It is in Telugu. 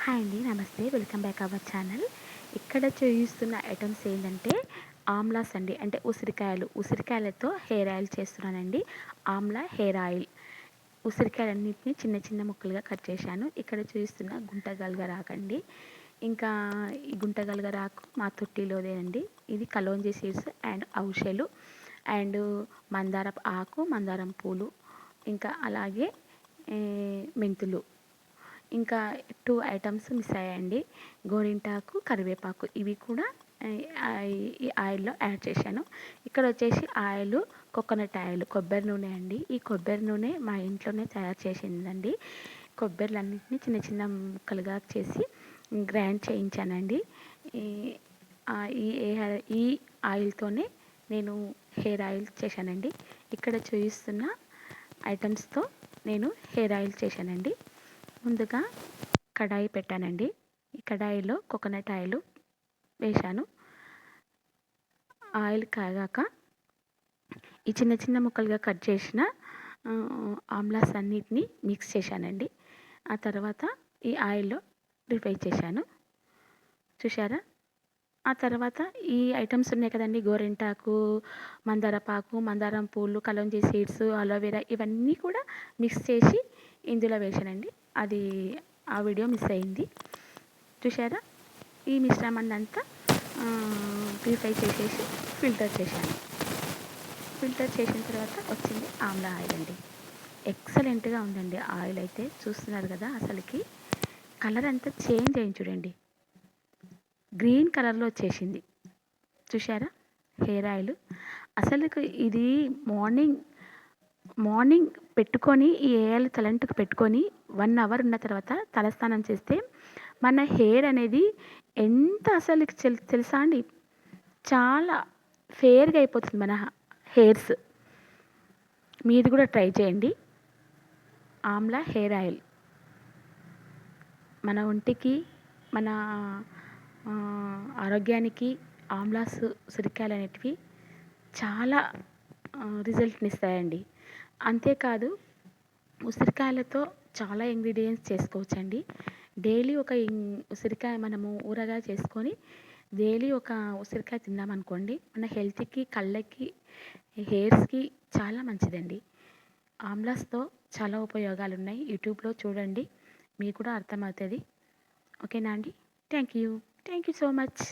హాయ్ అండి. నమస్తే. Welcome back our channel. ఇక్కడ చూపిస్తున్న ఐటెమ్స్ ఏంటంటే ఆమ్లాస్ అండి. అంటే ఉసిరికాయలతో హెయిర్ ఆయిల్ చేస్తున్నానండి. Amla hair oil. ఉసిరికాయలన్నిటిని చిన్న చిన్న ముక్కలుగా కట్ చేశాను. ఇక్కడ చూపిస్తున్న గుంట గలగరాకండి. ఇంకా ఈ గుంట గలగరాకు మా తొట్టిలోదేనండి. ఇది కలోంజీ సీడ్స్ అండ్ ఔషేలు అండ్ మందారపు ఆకు, మందారం పూలు, ఇంకా అలాగే మెంతులు, ఇంకా 2 ఐటమ్స్ మిస్ అయ్యాయండి. గోరింటాకు, కరివేపాకు ఇవి కూడా ఈ ఆయిల్‌లో యాడ్ చేశాను. ఇక్కడ వచ్చేసి ఆయిలు కోకోనట్ ఆయిల్, కొబ్బరి నూనె అండి. ఈ కొబ్బరి నూనె మా ఇంట్లోనే తయారు చేసిందండి. కొబ్బరిలన్నిటిని చిన్న చిన్న ముక్కలుగా చేసి గ్రైండ్ చేయించానండి. ఈ ఈ ఆయిల్‌తోనే నేను హెయిర్ ఆయిల్ చేశానండి. ఇక్కడ చూపిస్తున్న ఐటమ్స్‌తో నేను హెయిర్ ఆయిల్ చేశానండి. ముందుగా కడాయి పెట్టానండి. ఈ కడాయిలో కోకోనట్ ఆయిల్ వేశాను. ఆయిల్ కాగాక ఈ చిన్న చిన్న ముక్కలుగా కట్ చేసిన ఆమ్లాస్ అన్నిటిని మిక్స్ చేశానండి. ఆ తర్వాత ఈ ఆయిల్‌లో ఫ్రై చేశాను. చూశారా? ఆ తర్వాత ఈ ఐటమ్స్ ఉన్నాయి కదండీ! గోరింటాకు, మందారపాకు, మందారం పూలు, కలోంజీ సీడ్స్, అలోవెరా ఇవన్నీ కూడా మిక్స్ చేసి ఇందులో వేశానండి. అది ఆ వీడియో మిస్ అయింది. చూశారా? ఈ మిశ్రమాన్నంతా ప్యూరిఫై చేసేసి ఫిల్టర్ చేశాను. ఫిల్టర్ చేసిన తర్వాత వచ్చింది ఆమ్లా ఆయిల్ అండి. ఎక్సలెంట్‌గా ఉందండి ఆయిల్ అయితే. చూస్తున్నారు కదా! అసలుకి కలర్ అంతా చేంజ్ అయింది చూడండి. గ్రీన్ కలర్‌లో వచ్చేసింది. చూశారా? హెయిర్ ఆయిల్ అసలుకు ఇది మార్నింగ్ పెట్టుకొని ఈ ఆయిల్ తలంటుకు పెట్టుకొని 1 అవర్ ఉన్న తర్వాత తలస్నానం చేస్తే మన హెయిర్ అనేది ఎంత అసలుకి తెలుసా అండి? చాలా ఫెయిర్‌గా అయిపోతుంది మన హెయిర్స్. మీరు కూడా ట్రై చేయండి. ఆమ్లా హెయిర్ ఆయిల్ మన ఒంటికి, మన ఆరోగ్యానికి ఆమ్లాస్, ఉసిరికాయలు అనేటివి చాలా రిజల్ట్‌నిస్తాయండి. అంతేకాదు ఉసిరికాయలతో చాలా ఇంగ్రీడియెంట్స్ చేసుకోవచ్చండి. డైలీ ఒక ఉసిరికాయ మనము ఊరగా చేసుకొని డైలీ ఒక ఉసిరికాయ తిన్నామనుకోండి మన హెల్త్‌కి, కళ్ళకి, హెయిర్స్‌కి చాలా మంచిదండి. ఆమ్లాస్‌తో చాలా ఉపయోగాలు ఉన్నాయి. యూట్యూబ్‌లో చూడండి. మీకు కూడా అర్థమవుతుంది. ఓకేనా అండి? Thank you so much.